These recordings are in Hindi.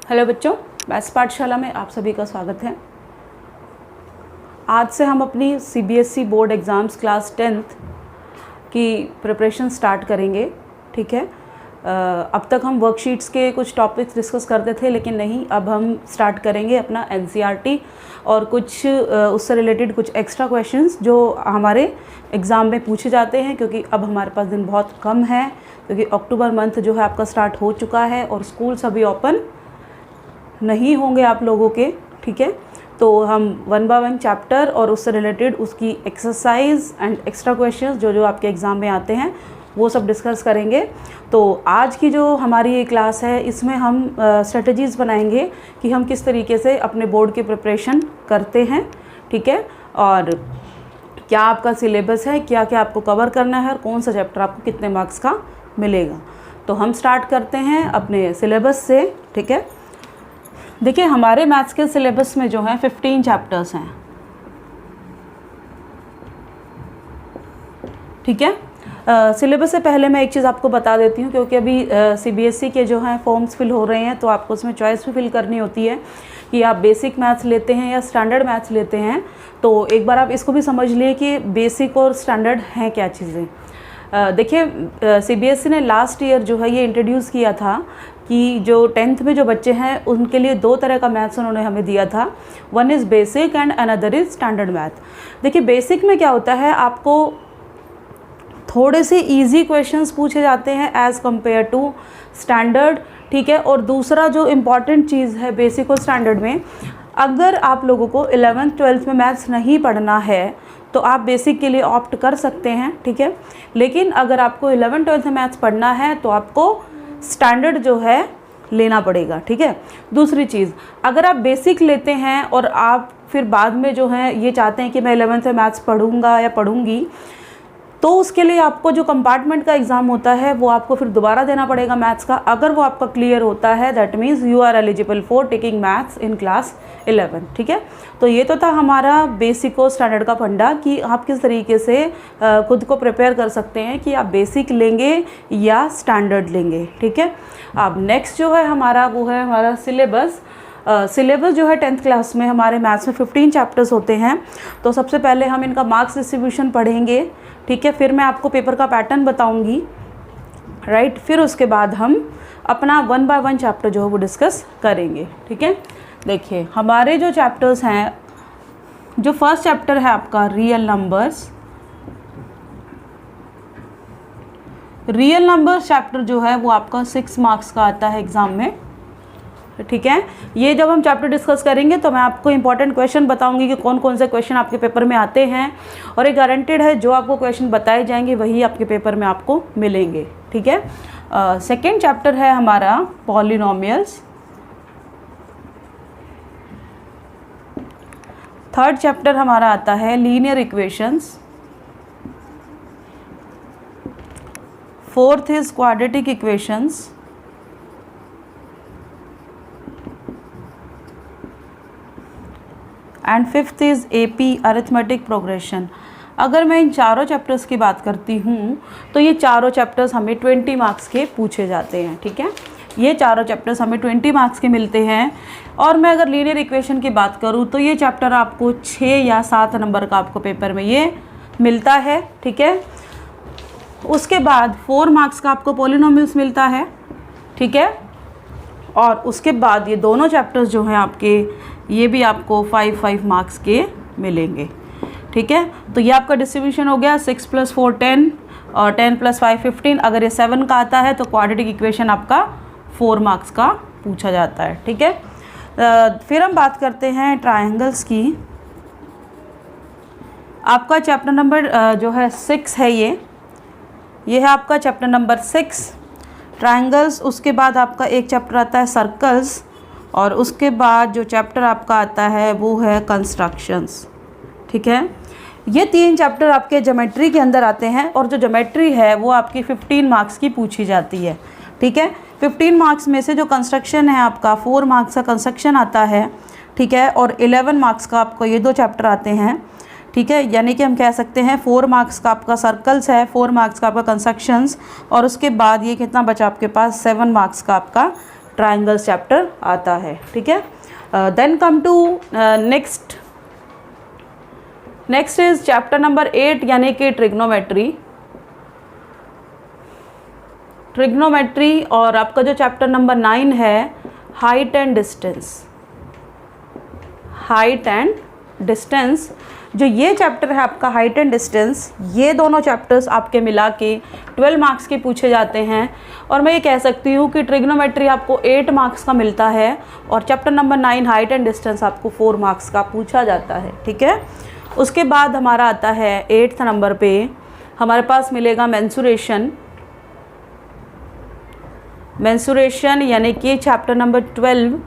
हेलो बच्चों, मैथ्स पाठशाला में आप सभी का स्वागत है। आज से हम अपनी CBSE board exams class 10th की प्रिपरेशन स्टार्ट करेंगे। ठीक है, अब तक हम वर्कशीट्स के कुछ टॉपिक्स डिस्कस करते थे, लेकिन नहीं, अब हम स्टार्ट करेंगे अपना एनसीईआरटी और कुछ उससे रिलेटेड कुछ एक्स्ट्रा क्वेश्चंस जो हमारे एग्ज़ाम में पूछे जाते हैं, क्योंकि अब हमारे पास दिन बहुत कम है, क्योंकि अक्टूबर मंथ जो है आपका स्टार्ट हो चुका है और स्कूल्स अभी ओपन नहीं होंगे आप लोगों के। ठीक है, तो हम 1 बाय 1 चैप्टर और उससे रिलेटेड उसकी एक्सरसाइज एंड एक्स्ट्रा क्वेश्चंस जो आपके एग्ज़ाम में आते हैं वो सब डिस्कस करेंगे। तो आज की जो हमारी ये क्लास है इसमें हम स्ट्रेटजीज़ बनाएंगे कि हम किस तरीके से अपने बोर्ड की प्रिपरेशन करते हैं। ठीक है, और क्या आपका सिलेबस है, क्या क्या आपको कवर करना है और कौन सा चैप्टर आपको कितने मार्क्स का मिलेगा। तो हम स्टार्ट करते हैं अपने सिलेबस से। ठीक है, देखिए हमारे मैथ्स के सिलेबस में जो है 15 चैप्टर्स हैं। ठीक है, सिलेबस से पहले मैं एक चीज़ आपको बता देती हूँ, क्योंकि अभी सीबीएसई के जो हैं फॉर्म्स फिल हो रहे हैं, तो आपको उसमें चॉइस भी फिल करनी होती है कि आप बेसिक मैथ्स लेते हैं या स्टैंडर्ड मैथ्स लेते हैं। तो एक बार आप इसको भी समझ लिए कि बेसिक और स्टैंडर्ड हैं क्या चीज़ें। देखिए सीबीएसई ने लास्ट ईयर जो है ये इंट्रोड्यूस किया था कि जो 10th में जो बच्चे हैं उनके लिए 2 तरह का मैथ्स उन्होंने हमें दिया था। One is basic and another is standard math. देखिए बेसिक में क्या होता है, आपको थोड़े से इजी क्वेश्चंस पूछे जाते हैं एज़ कंपेयर टू स्टैंडर्ड। ठीक है, और दूसरा जो इम्पॉर्टेंट चीज़ है बेसिक और स्टैंडर्ड में, अगर आप लोगों को 11th 12th में मैथ्स नहीं पढ़ना है तो आप बेसिक के लिए ऑप्ट कर सकते हैं। ठीक है, लेकिन अगर आपको 11th 12th में मैथ्स पढ़ना है तो आपको स्टैंडर्ड जो है लेना पड़ेगा। ठीक है, दूसरी चीज़, अगर आप बेसिक लेते हैं और आप फिर बाद में जो है ये चाहते हैं कि मैं 11th में मैथ्स पढ़ूंगा या पढ़ूंगी, तो उसके लिए आपको जो कंपार्टमेंट का एग्ज़ाम होता है वो आपको फिर दोबारा देना पड़ेगा मैथ्स का। अगर वो आपका क्लियर होता है that means you are eligible for taking maths in class 11। ठीक है, तो ये तो था हमारा बेसिक और स्टैंडर्ड का फंडा कि आप किस तरीके से खुद को प्रिपेयर कर सकते हैं कि आप बेसिक लेंगे या स्टैंडर्ड लेंगे। ठीक है, अब नेक्स्ट जो है हमारा वो है हमारा सिलेबस। सिलेबस जो है 10th क्लास में हमारे मैथ्स में 15 चैप्टर्स होते हैं। तो सबसे पहले हम इनका मार्क्स डिस्ट्रीब्यूशन पढ़ेंगे। ठीक है, फिर मैं आपको पेपर का पैटर्न बताऊंगी। राइट, फिर उसके बाद हम अपना 1 बाय 1 चैप्टर जो है वो डिस्कस करेंगे। ठीक है, देखिए हमारे जो चैप्टर्स हैं, जो फर्स्ट चैप्टर है आपका real numbers. Real numbers chapter जो है वो आपका 6 मार्क्स का आता है एग्ज़ाम में। ठीक है, ये जब हम चैप्टर डिस्कस करेंगे तो मैं आपको इंपॉर्टेंट क्वेश्चन बताऊंगी कि कौन कौन से क्वेश्चन आपके पेपर में आते हैं, और ये गारंटेड है जो आपको क्वेश्चन बताए जाएंगे वही आपके पेपर में आपको मिलेंगे। ठीक है, सेकेंड चैप्टर है हमारा पॉलिनोमियल्स। थर्ड चैप्टर हमारा आता है linear equations. Fourth is quadratic equations. And fifth is AP arithmetic progression. अगर मैं इन चारों चैप्टर्स की बात करती हूँ तो ये चारों चैप्टर्स हमें 20 मार्क्स के पूछे जाते हैं। ठीक है, ये चारों चैप्टर्स हमें 20 मार्क्स के मिलते हैं। और मैं अगर लीनियर इक्वेशन की बात करूँ तो ये चैप्टर आपको 6 या 7 नंबर का आपको पेपर में ये मिलता है। ठीक है, उसके बाद 4 मार्क्स का आपको पॉलिनोमियल्स मिलता है। ठीक है, और उसके बाद ये दोनों चैप्टर्स जो हैं आपके, ये भी आपको 5 मार्क्स के मिलेंगे। ठीक है, तो ये आपका डिस्ट्रीब्यूशन हो गया 6 + 4 10 और 10 + 5 15। अगर ये 7 का आता है तो क्वाड्रेटिक इक्वेशन आपका 4 मार्क्स का पूछा जाता है। ठीक है, फिर हम बात करते हैं ट्रायंगल्स की। आपका चैप्टर नंबर जो है 6 है, ये है आपका चैप्टर नंबर 6 ट्रायंगल्स। उसके बाद आपका एक चैप्टर आता है सर्कल्स, और उसके बाद जो चैप्टर आपका आता है वो है कंस्ट्रक्शंस। ठीक है, ये 3 चैप्टर आपके ज्योमेट्री के अंदर आते हैं, और जो ज्योमेट्री है वो आपकी 15 मार्क्स की पूछी जाती है। ठीक है, 15 मार्क्स में से जो कंस्ट्रक्शन है आपका 4 मार्क्स का कंस्ट्रक्शन आता है। ठीक है, और 11 मार्क्स का आपको ये 2 चैप्टर आते हैं। ठीक है, यानी कि हम कह सकते हैं 4 मार्क्स का आपका सर्कल्स है, 4 मार्क्स का आपका कंस्ट्रक्शंस, और उसके बाद ये कितना बचा आपके पास 7 मार्क्स का आपका ट्राइंगल्स चैप्टर आता है, ठीक है। Then come to next is chapter number 8 यानी कि ट्रिग्नोमेट्री और आपका जो चैप्टर नंबर 9 है हाइट एंड डिस्टेंस। जो ये चैप्टर है आपका हाइट एंड डिस्टेंस, ये दोनों चैप्टर्स आपके मिला के 12 मार्क्स के पूछे जाते हैं। और मैं ये कह सकती हूँ कि ट्रिग्नोमेट्री आपको 8 मार्क्स का मिलता है और chapter number 9 height and distance आपको 4 मार्क्स का पूछा जाता है, ठीक है। उसके बाद हमारा आता है 8th नंबर पे हमारे पास मिलेगा मेंसुरेशन यानी कि chapter number 12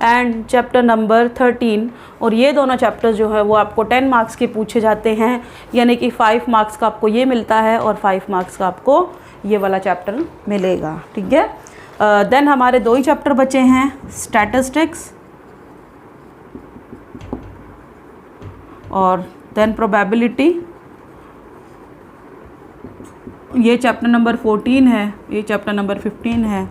and chapter number 13। और ये दोनों चैप्टर्स जो है वो आपको 10 मार्क्स के पूछे जाते हैं, यानी कि 5 मार्क्स का आपको ये मिलता है और 5 मार्क्स का आपको ये वाला चैप्टर मिलेगा, ठीक है। देन हमारे 2 ही चैप्टर बचे हैं, स्टैटिस्टिक्स और देन प्रोबेबिलिटी। ये चैप्टर नंबर 14 है, ये चैप्टर नंबर 15 है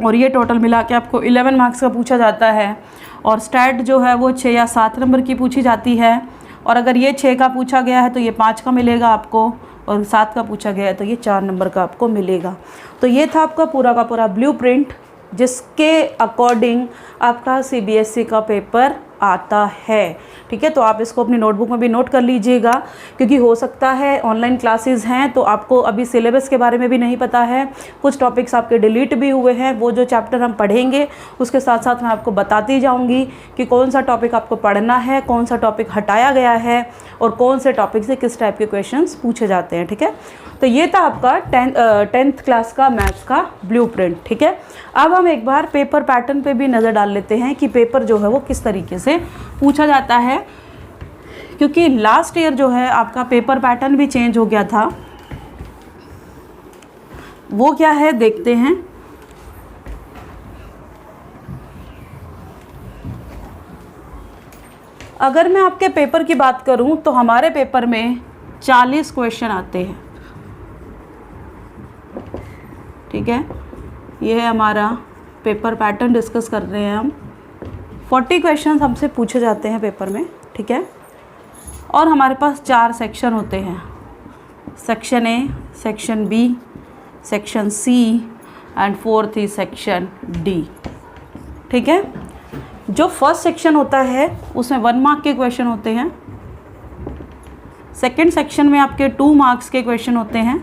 और ये टोटल मिला के आपको 11 मार्क्स का पूछा जाता है। और स्टैट जो है वो 6 या 7 नंबर की पूछी जाती है और अगर ये 6 का पूछा गया है तो ये 5 का मिलेगा आपको और 7 का पूछा गया है तो ये 4 नंबर का आपको मिलेगा। तो ये था आपका पूरा का पूरा ब्लूप्रिंट जिसके अकॉर्डिंग आपका CBSE का पेपर आता है, ठीक है। तो आप इसको अपनी नोटबुक में भी नोट कर लीजिएगा क्योंकि हो सकता है ऑनलाइन क्लासेस हैं तो आपको अभी सिलेबस के बारे में भी नहीं पता है, कुछ टॉपिक्स आपके डिलीट भी हुए हैं। वो जो चैप्टर हम पढ़ेंगे उसके साथ साथ मैं आपको बताती जाऊंगी कि कौन सा टॉपिक आपको पढ़ना है, कौन सा टॉपिक हटाया गया है और कौन से टॉपिक से किस टाइप के क्वेश्चंस पूछे जाते हैं, ठीक है। तो ये था आपका 10th क्लास का मैथ्स का ब्लूप्रिंट, ठीक है। अब हम एक बार पेपर पैटर्न पे भी नज़र डाल लेते हैं कि पेपर जो है वो किस तरीके से पूछा जाता है, क्योंकि लास्ट ईयर जो है आपका पेपर पैटर्न भी चेंज हो गया था। वो क्या है देखते हैं। अगर मैं आपके पेपर की बात करूं तो हमारे पेपर में 40 क्वेश्चन आते हैं, ठीक है। ये है हमारा पेपर पैटर्न डिस्कस कर रहे हैं हम। 40 क्वेश्चन हमसे पूछे जाते हैं पेपर में, ठीक है। और हमारे पास 4 सेक्शन होते हैं, section A, section B, section C and 4th section D, ठीक है। जो फर्स्ट सेक्शन होता है उसमें 1 मार्क के क्वेश्चन होते हैं, सेकंड सेक्शन में आपके 2 मार्क्स के क्वेश्चन होते हैं,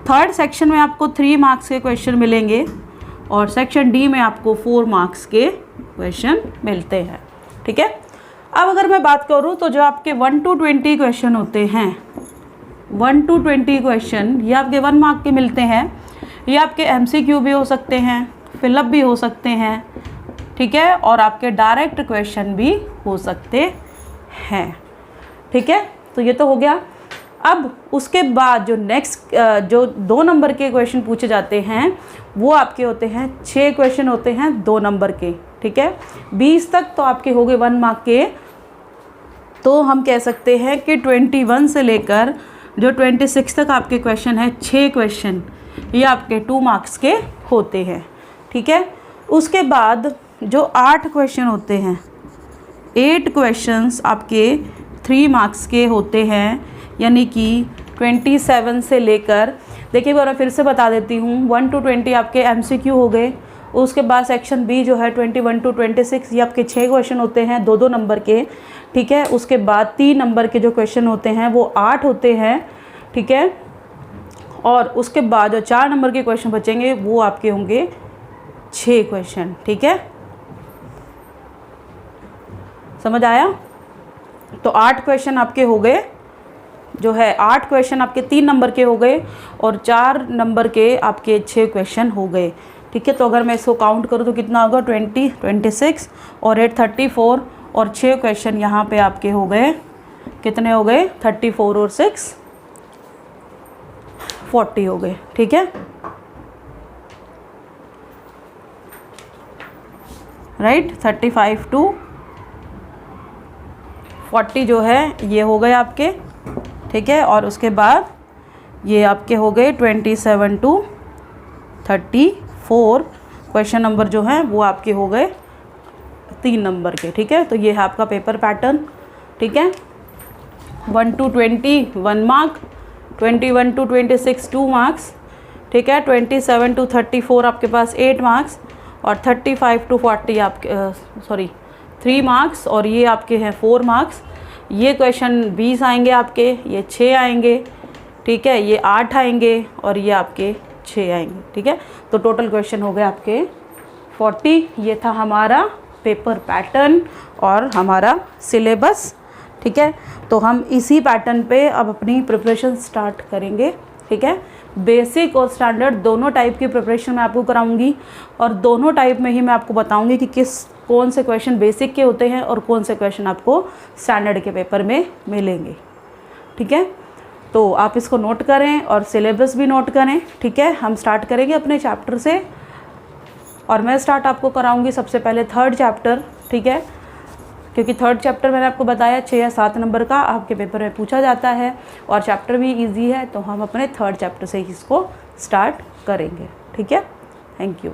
थर्ड सेक्शन में आपको 3 मार्क्स के क्वेश्चन मिलेंगे और सेक्शन डी में आपको 4 मार्क्स के क्वेश्चन मिलते हैं, ठीक है। अब अगर मैं बात करूं तो जो आपके 1 to 20 क्वेश्चन होते हैं, 1 to 20 क्वेश्चन ये आपके 1 मार्क के मिलते हैं। ये आपके MCQ भी हो सकते हैं, फिलअप भी हो सकते हैं, ठीक है, और आपके डायरेक्ट क्वेश्चन भी हो सकते हैं, ठीक है। तो ये तो हो गया। अब उसके बाद जो नेक्स्ट जो 2 नंबर के क्वेश्चन पूछे जाते हैं वो आपके होते हैं 6 क्वेश्चन होते हैं 2 नंबर के, ठीक है। 20 तक तो आपके हो गए 1 मार्क के। तो हम कह सकते हैं कि 21 से लेकर जो 26 तक आपके क्वेश्चन है, 6 क्वेश्चन ये आपके 2 मार्क्स के होते हैं, ठीक है। उसके बाद जो 8 क्वेश्चन होते हैं, 8 क्वेश्चंस आपके 3 मार्क्स के होते हैं, यानी कि 27 से लेकर, देखिए एक बार मैं फिर से बता देती हूँ, 1 to 20 आपके MCQ हो गए। उसके बाद सेक्शन बी जो है 21 to 26 ये आपके 6 क्वेश्चन होते हैं 2-2 नंबर के, ठीक है। उसके बाद 3 नंबर के जो क्वेश्चन होते हैं वो 8 होते हैं, ठीक है। और उसके बाद जो 4 नंबर के क्वेश्चन बचेंगे वो आपके होंगे 6 क्वेश्चन, ठीक है। समझ आया? तो 8 क्वेश्चन आपके हो गए, जो है 8 क्वेश्चन आपके 3 नंबर के हो गए और 4 नंबर के आपके 6 क्वेश्चन हो गए, ठीक है। तो अगर मैं इसको काउंट करूँ तो कितना होगा, 20, 26 और 8 34 और 6 क्वेश्चन यहाँ पे आपके हो गए, कितने हो गए, 34 और 6 40 हो गए, ठीक है, राइट। 35 to 40 जो है ये हो गए आपके, ठीक है। और उसके बाद ये आपके हो गए 27 to 34 क्वेश्चन नंबर जो हैं वो आपके हो गए 3 नंबर के, ठीक है। तो ये है आपका पेपर पैटर्न, ठीक है। 1 to 20 1 मार्क, 21 to 26 2 मार्क्स, ठीक है। 27 to 34 आपके पास 8 मार्क्स और 35 to 40 आपके 3 मार्क्स और ये आपके हैं 4 मार्क्स। ये क्वेश्चन 20 आएंगे आपके, ये 6 आएंगे, ठीक है। ये 8 आएंगे और ये आपके 6 आएंगे, ठीक है। तो टोटल क्वेश्चन हो गए आपके 40। ये था हमारा पेपर पैटर्न और हमारा सिलेबस, ठीक है। तो हम इसी पैटर्न पे अब अपनी प्रिपरेशन स्टार्ट करेंगे, ठीक है। बेसिक और स्टैंडर्ड दोनों टाइप की प्रिपरेशन मैं आपको कराऊंगी और दोनों टाइप में ही मैं आपको बताऊंगी कि कौन से क्वेश्चन बेसिक के होते हैं और कौन से क्वेश्चन आपको स्टैंडर्ड के पेपर में मिलेंगे, ठीक है। तो आप इसको नोट करें और सिलेबस भी नोट करें, ठीक है। हम स्टार्ट करेंगे अपने चैप्टर से और मैं स्टार्ट आपको कराऊंगी सबसे पहले 3rd चैप्टर, ठीक है। क्योंकि 3rd चैप्टर मैंने आपको बताया 6 या 7 नंबर का आपके पेपर में पूछा जाता है और चैप्टर भी इजी है, तो हम अपने 3rd चैप्टर से ही इसको स्टार्ट करेंगे, ठीक है। Thank you.